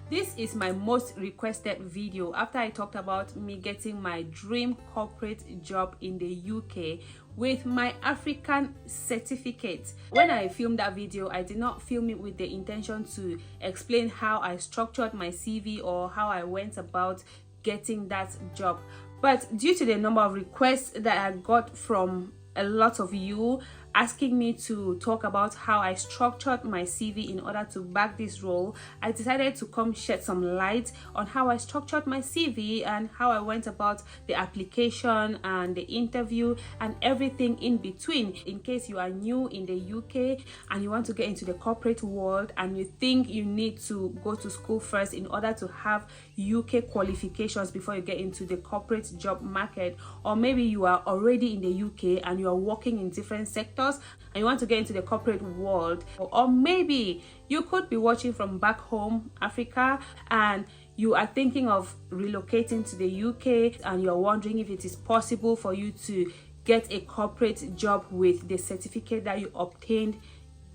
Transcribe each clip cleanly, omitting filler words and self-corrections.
This is my most requested video after I talked about me getting my dream corporate job in the UK with my African certificate. When I filmed that video, I did not film it with the intention to explain how I structured my CV or how I went about getting that job. But due to the number of requests that I got from a lot of you asking me to talk about how I structured my CV in order to back this role, I decided to come shed some light on how I structured my CV and how I went about the application and the interview and everything in between. In case you are new in the UK and you want to get into the corporate world and you think you need to go to school first in order to have UK qualifications before you get into the corporate job market, or maybe you are already in the UK and you are working in different sectors and you want to get into the corporate world, or maybe you could be watching from back home Africa and you are thinking of relocating to the UK and you're wondering if it is possible for you to get a corporate job with the certificate that you obtained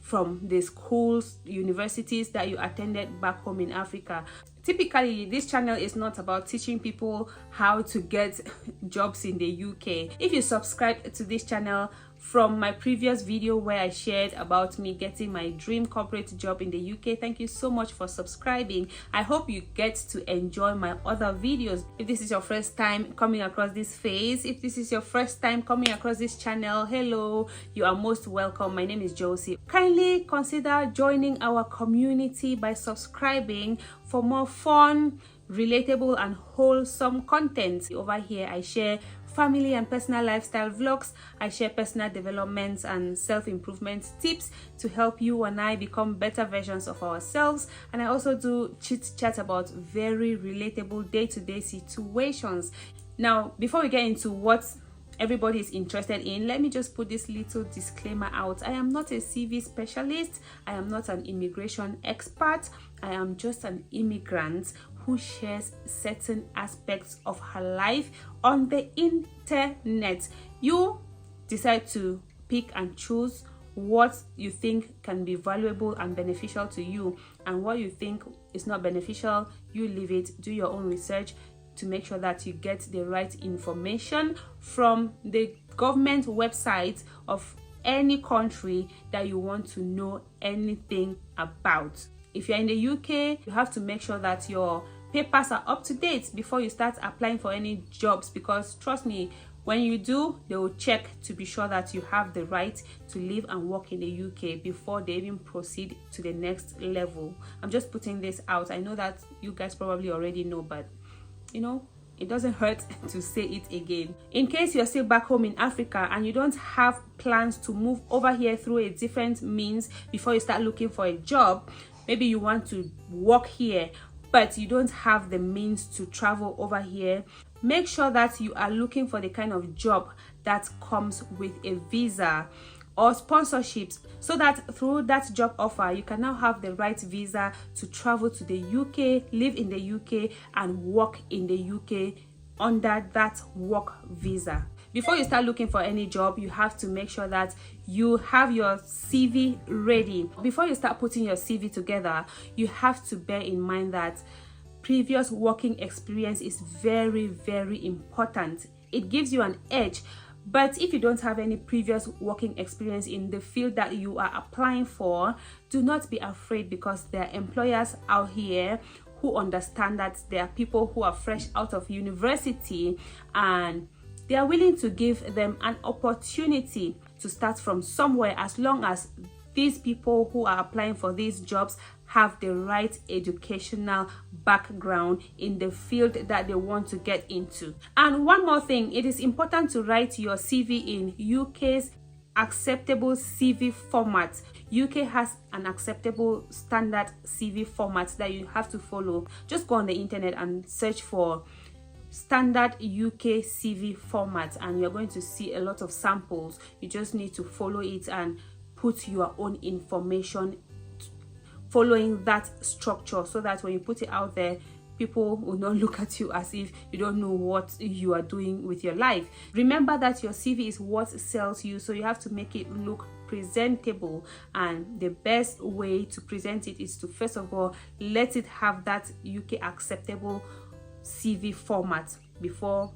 from the schools, universities that you attended back home in Africa. Typically, this channel is not about teaching people how to get jobs in the UK. If you subscribe to this channel from my previous video where I shared about me getting my dream corporate job in the UK, thank you so much for subscribing. I hope you get to enjoy my other videos. If this is your first time coming across this face, if this is your first time coming across this channel, hello, you are most welcome. My name is Joecy. Kindly consider joining our community by subscribing for more fun, relatable and wholesome content. Over here I share family and personal lifestyle vlogs. I share personal developments and self-improvement tips to help you and I become better versions of ourselves, and I also do chit chat about very relatable day-to-day situations. Now, before we get into what everybody is interested in, let me just put this little disclaimer out. I am not a CV specialist. I am not an immigration expert. I am just an immigrant who shares certain aspects of her life on the internet. You decide to pick and choose what you think can be valuable and beneficial to you, and what you think is not beneficial, you leave it. Do your own research to make sure that you get the right information from the government website of any country that you want to know anything about. If you're in the UK, you have to make sure that your papers are up to date before you start applying for any jobs, because trust me, when you do, they will check to be sure that you have the right to live and work in the UK before they even proceed to the next level. I'm just putting this out. I know that you guys probably already know, but you know, it doesn't hurt to say it again. In case you're still back home in Africa and you don't have plans to move over here through a different means before you start looking for a job, maybe you want to work here but you don't have the means to travel over here, make sure that you are looking for the kind of job that comes with a visa or sponsorships, so that through that job offer you can now have the right visa to travel to the UK, live in the UK and work in the UK under that work visa. Before you start looking for any job, you have to make sure that you have your CV ready. Before you start putting your CV together, you have to bear in mind that previous working experience is very, very important. It gives you an edge. But if you don't have any previous working experience in the field that you are applying for, do not be afraid, because there are employers out here who understand that there are people who are fresh out of university and they are willing to give them an opportunity to start from somewhere, as long as these people who are applying for these jobs have the right educational background in the field that they want to get into. And one more thing, it is important to write your CV in UK's acceptable CV format. UK has an acceptable standard CV format that you have to follow. Just go on the internet and search for standard UK CV format and you're going to see a lot of samples. You just need to follow it and put your own information following that structure, so that when you put it out there, people will not look at you as if you don't know what you are doing with your life. Remember that your CV is what sells you, so you have to make it look presentable, and the best way to present it is to first of all let it have that UK acceptable CV format before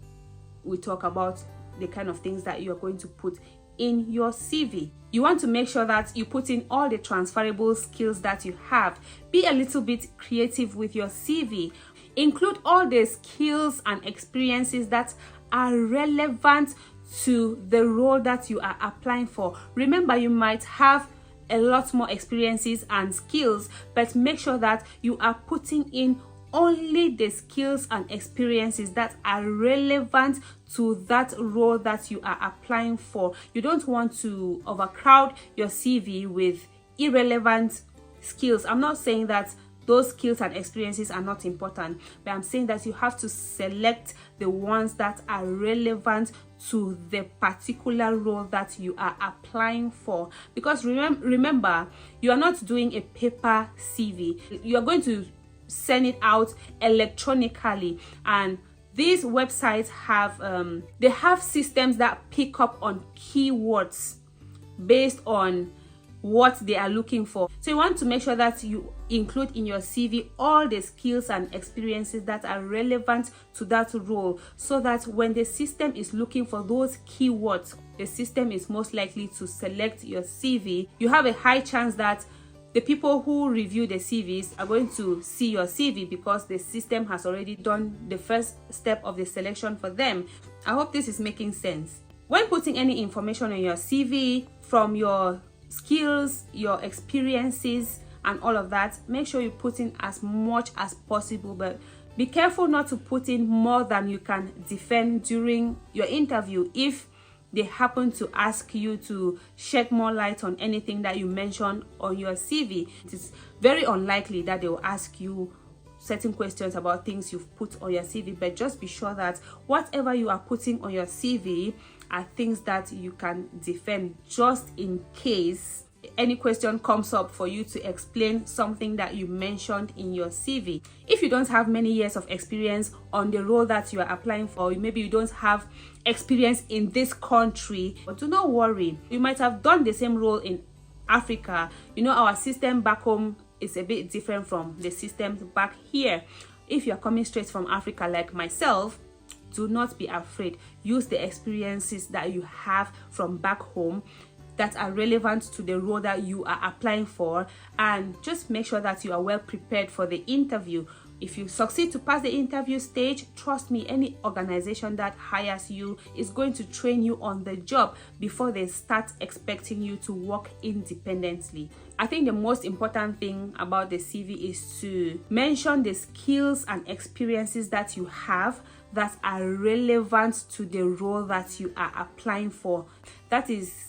we talk about the kind of things that you are going to put in your CV. You want to make sure that you put in all the transferable skills that you have. Be a little bit creative with your CV. Include all the skills and experiences that are relevant to the role that you are applying for. Remember, you might have a lot more experiences and skills, but make sure that you are putting in only the skills and experiences that are relevant to that role that you are applying for. You don't want to overcrowd your CV with irrelevant skills. I'm not saying that those skills and experiences are not important, but I'm saying that you have to select the ones that are relevant to the particular role that you are applying for. Because remember, you are not doing a paper CV. You are going to send it out electronically, and these websites have they have systems that pick up on keywords based on what they are looking for. So you want to make sure that you include in your CV all the skills and experiences that are relevant to that role, so that when the system is looking for those keywords, the system is most likely to select your CV. You have a high chance that the people who review the CVs are going to see your CV because the system has already done the first step of the selection for them. I hope this is making sense. When putting any information on your CV, from your skills, your experiences, and all of that, make sure you put in as much as possible, but be careful not to put in more than you can defend during your interview. If they happen to ask you to shed more light on anything that you mentioned on your CV, it is very unlikely that they will ask you certain questions about things you've put on your CV. But just be sure that whatever you are putting on your CV are things that you can defend, just in case any question comes up for you to explain something that you mentioned in your CV. If you don't have many years of experience on the role that you are applying for, maybe you don't have experience in this country, but do not worry. You might have done the same role in Africa. You know, our system back home is a bit different from the systems back here. If you're coming straight from Africa like myself, do not be afraid. Use the experiences that you have from back home that are relevant to the role that you are applying for, and just make sure that you are well prepared for the interview. If you succeed to pass the interview stage, trust me, any organization that hires you is going to train you on the job before they start expecting you to work independently. I think the most important thing about the CV is to mention the skills and experiences that you have that are relevant to the role that you are applying for. That is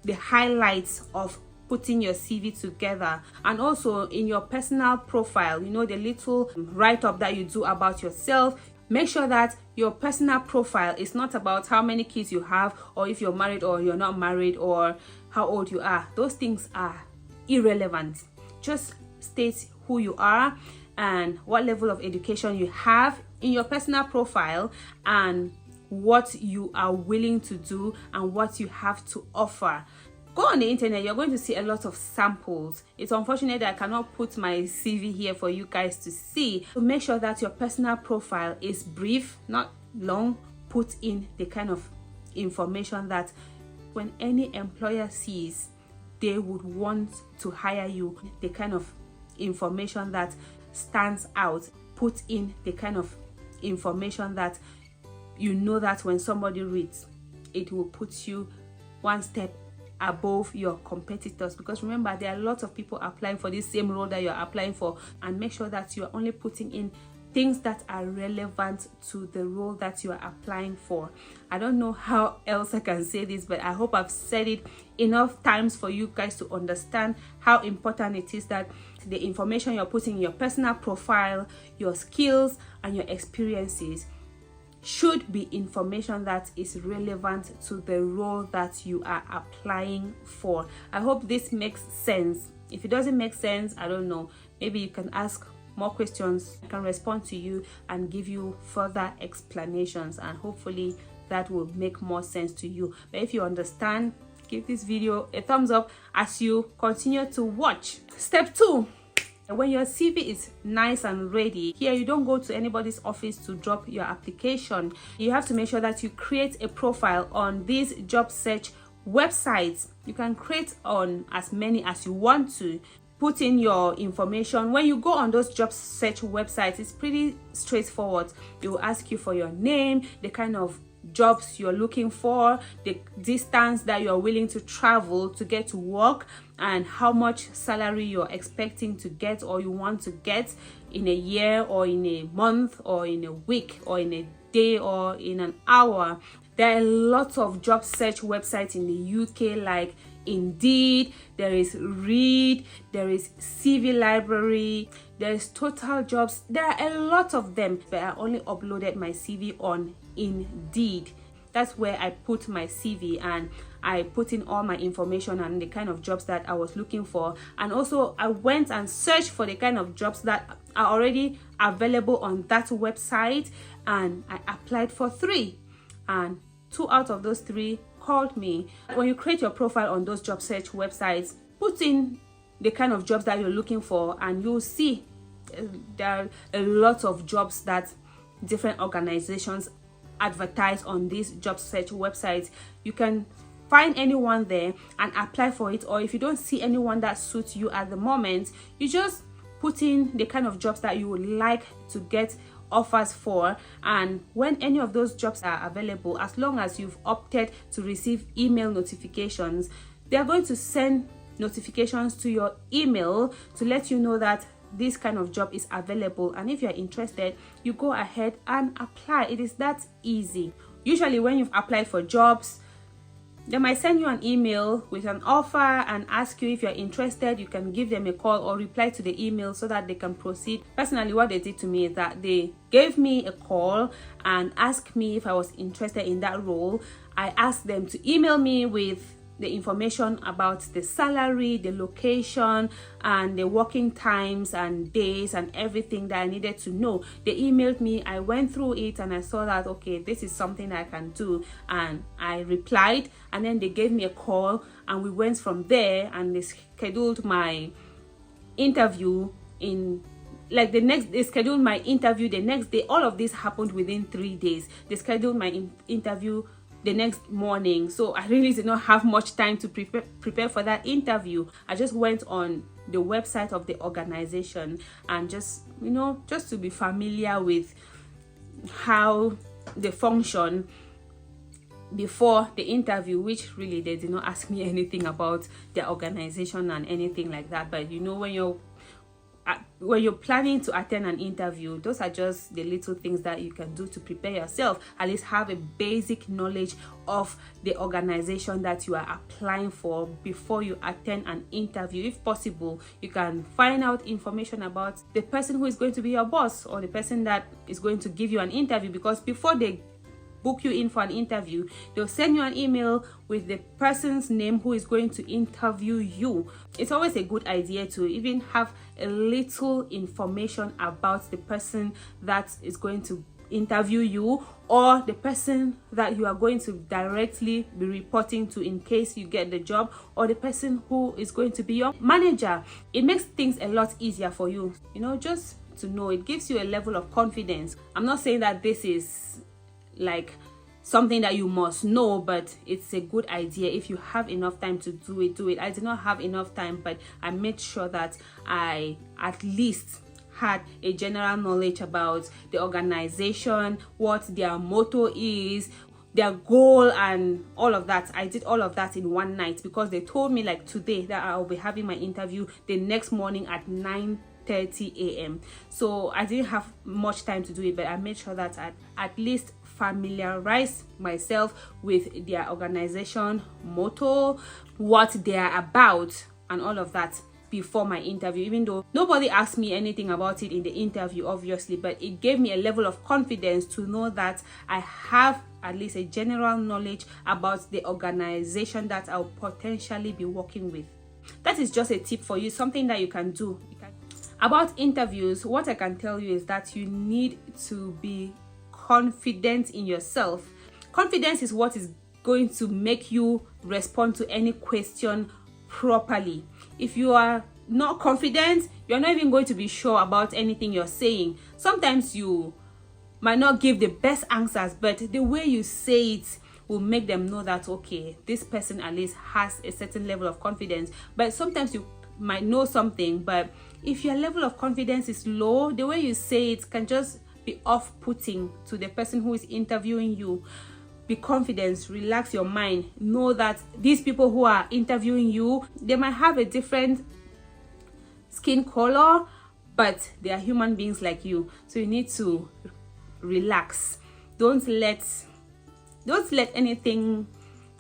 the highlights of putting your CV together. And also in your personal profile, you know, the little write-up that you do about yourself, make sure that your personal profile is not about how many kids you have, or if you're married or you're not married, or how old you are. Those things are irrelevant. Just state who you are and what level of education you have in your personal profile, and what you are willing to do and what you have to offer. Go on the internet, you're going to see a lot of samples. It's unfortunate that I cannot put my CV here for you guys to see. So make sure that your personal profile is brief, not long. Put in the kind of information that when any employer sees, they would want to hire you. The kind of information that stands out. Put in the kind of information that you know that when somebody reads, it will put you one step above your competitors. Because remember, there are lots of people applying for this same role that you're applying for, and make sure that you're only putting in things that are relevant to the role that you are applying for. I don't know how else I can say this, but I hope I've said it enough times for you guys to understand how important it is that the information you're putting in your personal profile, your skills and your experiences should be information that is relevant to the role that you are applying for. I hope this makes sense. If it doesn't make sense, I don't know, maybe you can ask more questions, I can respond to you and give you further explanations, and hopefully that will make more sense to you. But if you understand, give this video a thumbs up as you continue to watch. Step 2. When your CV is nice and ready, here you don't go to anybody's office to drop your application. You have to make sure that you create a profile on these job search websites. You can create on as many as you want to. Put in your information. When you go on those job search websites, it's pretty straightforward. It will ask you for your name, the kind of jobs you're looking for, the distance that you're willing to travel to get to work, and how much salary you're expecting to get or you want to get in a year or in a month or in a week or in a day or in an hour. There are lots of job search websites in the UK, like Indeed, there is Reed, there is CV Library, there is Total Jobs. There are a lot of them, but I only uploaded my CV on Indeed. That's where I put my CV and I put in all my information and the kind of jobs that I was looking for. And also I went and searched for the kind of jobs that are already available on that website, and I applied for 3, and 2 out of those 3 called me. When you create your profile on those job search websites, put in the kind of jobs that you're looking for, and you'll see there are a lot of jobs that different organizations advertise on these job search websites. You can find anyone there and apply for it, or if you don't see anyone that suits you at the moment, you just put in the kind of jobs that you would like to get offers for, and when any of those jobs are available, as long as you've opted to receive email notifications, they're going to send notifications to your email to let you know that this kind of job is available, and if you're interested, you go ahead and apply. It is that easy. Usually when you've applied for jobs, they might send you an email with an offer and ask you if you're interested. You can give them a call or reply to the email so that they can proceed. Personally, what they did to me is that they gave me a call and asked me if I was interested in that role. I asked them to email me with the information about the salary, the location, and the working times and days and everything that I needed to know. They emailed me, I went through it, and I saw that, okay, this is something I can do, and I replied, and then they gave me a call, and we went from there, and they scheduled my interview they scheduled my interview the next day. All of this happened within 3 days. They scheduled my interview the next morning, so I really did not have much time to prepare for that interview. I just went on the website of the organization and just to be familiar with how they function before the interview, which really they did not ask me anything about their organization and anything like that. But when you're planning to attend an interview, those are just the little things that you can do to prepare yourself. At least have a basic knowledge of the organization that you are applying for before you attend an interview. If possible, you can find out information about the person who is going to be your boss or the person that is going to give you an interview, because before they book you in for an interview, they'll send you an email with the person's name who is going to interview you. It's always a good idea to even have a little information about the person that is going to interview you, or the person that you are going to directly be reporting to in case you get the job, or the person who is going to be your manager. It makes things a lot easier for you, just to know. It gives you a level of confidence. I'm not saying that this is like something that you must know, but it's a good idea. If you have enough time to do it. I did not have enough time, but I made sure that I at least had a general knowledge about the organization, what their motto is, their goal, and all of that. I did all of that in one night, because they told me like today that I'll be having my interview the next morning at 9:30 a.m. So I didn't have much time to do it, but I made sure that I at least familiarize myself with their organization motto, what they are about, and all of that before my interview, even though nobody asked me anything about it in the interview, obviously, but it gave me a level of confidence to know that I have at least a general knowledge about the organization that I'll potentially be working with. That is just a tip for you, something that you can do. About interviews, what I can tell you is that you need to be confident in yourself. Confidence is what is going to make you respond to any question properly. If you are not confident, you're not even going to be sure about anything you're saying. Sometimes you might not give the best answers, but the way you say it will make them know that, okay, this person at least has a certain level of confidence. But sometimes you might know something, but if your level of confidence is low, the way you say it can just be off-putting to the person who is interviewing you. Be confident, relax your mind. Know that these people who are interviewing you, they might have a different skin color, but they are human beings like you. So you need to relax. Don't let anything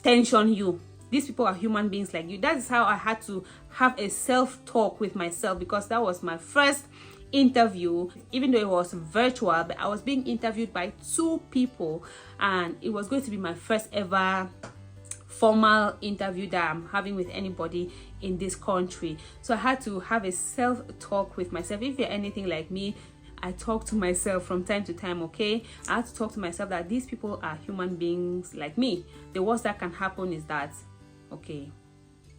tension you. These people are human beings like you. That is how I had to have a self-talk with myself, because that was my first interview. Even though it was virtual, but I was being interviewed by 2 people, and it was going to be my first ever formal interview that I'm having with anybody in this country. So I had to have a self-talk with myself. If you're anything like me, I talk to myself from time to time, okay? I had to talk to myself that these people are human beings like me. The worst that can happen is that, okay,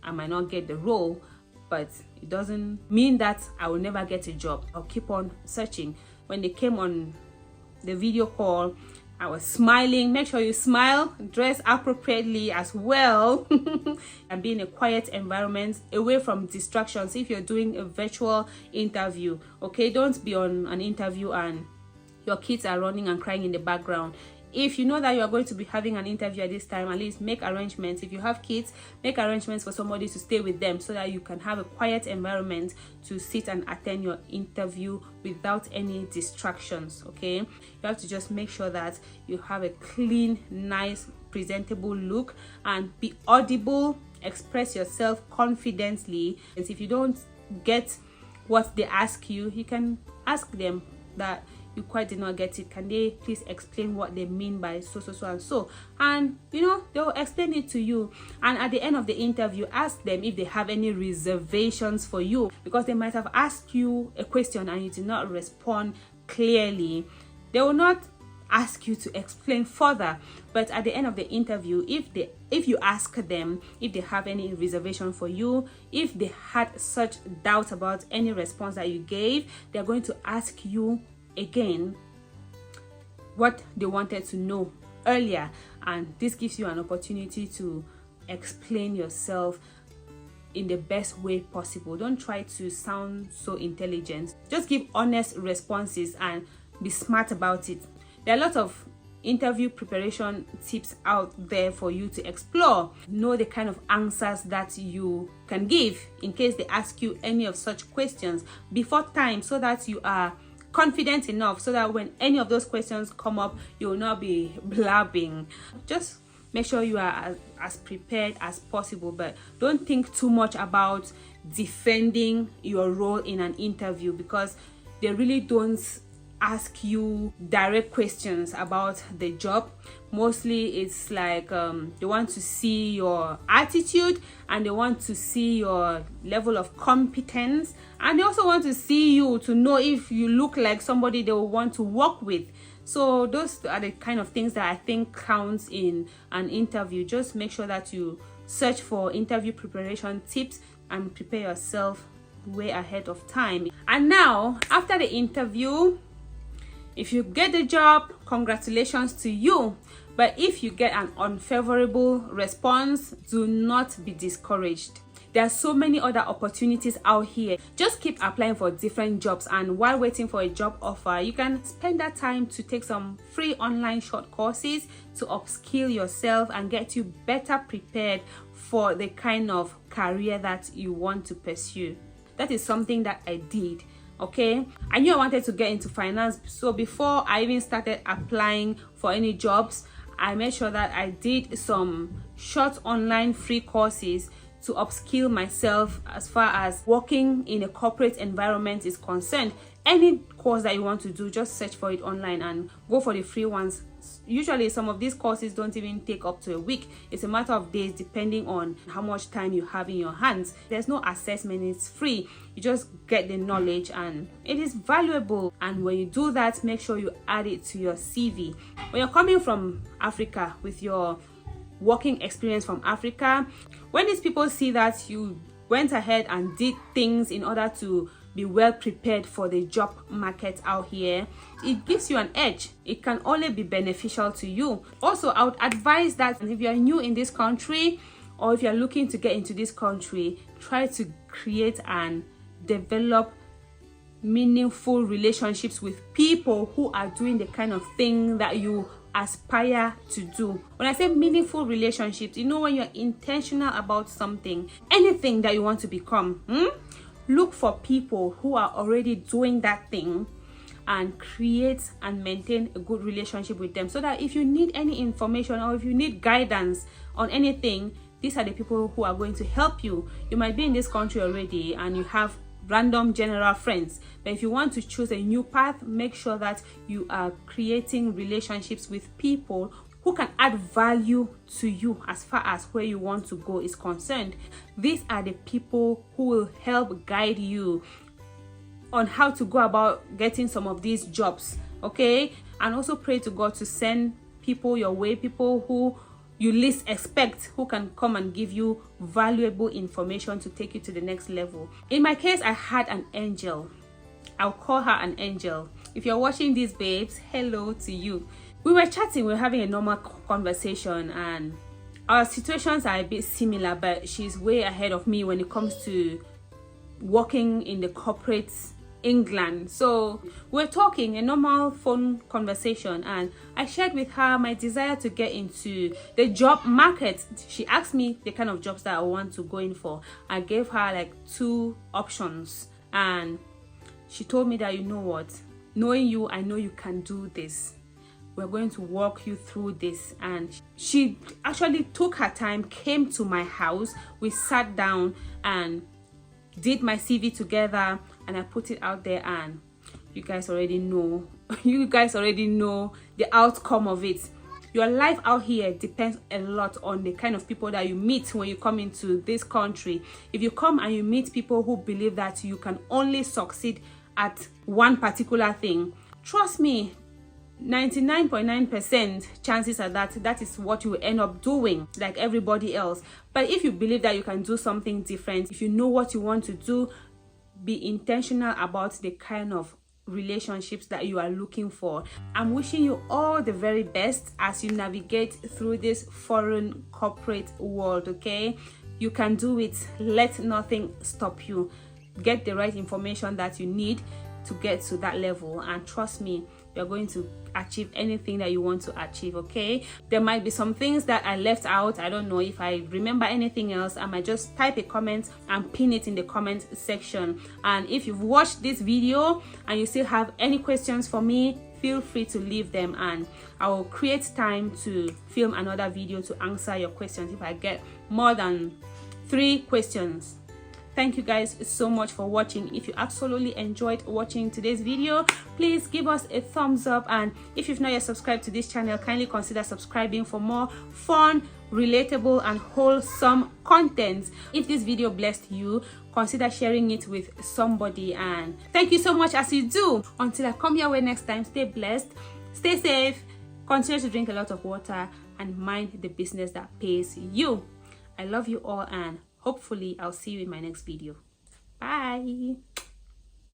I might not get the role, but it doesn't mean that I will never get a job. I'll keep on searching. When they came on the video call, I was smiling. Make sure you smile, dress appropriately as well, and be in a quiet environment, away from distractions. If you're doing a virtual interview, okay, don't be on an interview and your kids are running and crying in the background. If you know that you are going to be having an interview at this time, at least make arrangements. If you have kids, make arrangements for somebody to stay with them so that you can have a quiet environment to sit and attend your interview without any distractions, okay? You have to just make sure that you have a clean, nice, presentable look, and be audible, express yourself confidently. And if you don't get what they ask you, you can ask them that you quite did not get it. Can they please explain what they mean by so and so? And you know, they'll explain it to you. And at the end of the interview, ask them if they have any reservations for you, because they might have asked you a question and you did not respond clearly. They will not ask you to explain further, but at the end of the interview, if you ask them if they have any reservation for you, if they had such doubt about any response that you gave, they're going to ask you again what they wanted to know earlier, and this gives you an opportunity to explain yourself in the best way possible. Don't try to sound so intelligent. Just give honest responses and be smart about it. There are a lot of interview preparation tips out there for you to explore. Know the kind of answers that you can give in case they ask you any of such questions before time, so that you are confident enough so that when any of those questions come up, you will not be blabbing. Just make sure you are as prepared as possible, but don't think too much about defending your role in an interview, because they really don't ask you direct questions about the job. Mostly it's like they want to see your attitude, and they want to see your level of competence, and they also want to see you to know if you look like somebody they will want to work with. So those are the kind of things that I think counts in an interview. Just make sure that you search for interview preparation tips and prepare yourself way ahead of time. And now, after the interview, if you get the job, congratulations to you. But if you get an unfavorable response, do not be discouraged. There are so many other opportunities out here. Just keep applying for different jobs, and while waiting for a job offer, you can spend that time to take some free online short courses to upskill yourself and get you better prepared for the kind of career that you want to pursue. That is something that I did. Okay, I knew I wanted to get into finance, so before I even started applying for any jobs, I made sure that I did some short online free courses to upskill myself as far as working in a corporate environment is concerned. Any course that you want to do, just search for it online and go for the free ones. Usually some of these courses don't even take up to a week. It's a matter of days depending on how much time you have in your hands. There's no assessment, it's free. You just get the knowledge and it is valuable. And when you do that, make sure you add it to your CV. When you're coming from Africa with your working experience from Africa, when these people see that you went ahead and did things in order to be well prepared for the job market out here, it gives you an edge. It can only be beneficial to you. Also, I would advise that if you're new in this country or if you're looking to get into this country, try to create and develop meaningful relationships with people who are doing the kind of thing that you aspire to do. When I say meaningful relationships, you know, when you're intentional about something, anything that you want to become, look for people who are already doing that thing and create and maintain a good relationship with them, so that if you need any information or if you need guidance on anything, these are the people who are going to help you. You might be in this country already and you have random general friends, but if you want to choose a new path, make sure that you are creating relationships with people who can add value to you as far as where you want to go is concerned. These are the people who will help guide you on how to go about getting some of these jobs, okay? And also pray to God to send people your way, people who you least expect, who can come and give you valuable information to take you to the next level. In my case, I had an angel. I'll call her an angel. If you're watching these, babes, hello to you. We were chatting, we were having a normal conversation, and our situations are a bit similar, but she's way ahead of me when it comes to working in the corporate England. So we're talking a normal phone conversation, and I shared with her my desire to get into the job market. She asked me the kind of jobs that I want to go in for. I gave her like 2 options, and she told me that, you know what, knowing you, I know you can do this. We're going to walk you through this. And she actually took her time, came to my house, we sat down and did my CV together, and I put it out there, and you guys already know the outcome of it. Your life out here depends a lot on the kind of people that you meet when you come into this country. If you come and you meet people who believe that you can only succeed at one particular thing, trust me, 99.9% chances are that is what you will end up doing, like everybody else. But if you believe that you can do something different, if you know what you want to do, be intentional about the kind of relationships that you are looking for. I'm wishing you all the very best as you navigate through this foreign corporate world, okay? You can do it. Let nothing stop you. Get the right information that you need to get to that level, and trust me, you're going to achieve anything that you want to achieve, okay? There might be some things that I left out. I don't know. If I remember anything else, I might just type a comment and pin it in the comment section. And if you've watched this video and you still have any questions for me, feel free to leave them, and I will create time to film another video to answer your questions if I get more than 3 questions. Thank you guys so much for watching. If you absolutely enjoyed watching today's video, please give us a thumbs up, and if you've not yet subscribed to this channel, kindly consider subscribing for more fun, relatable and wholesome content. If this video blessed you, consider sharing it with somebody, and thank you so much as you do. Until I come your way next time, stay blessed, stay safe, continue to drink a lot of water, and mind the business that pays you. I love you all, and hopefully I'll see you in my next video. Bye.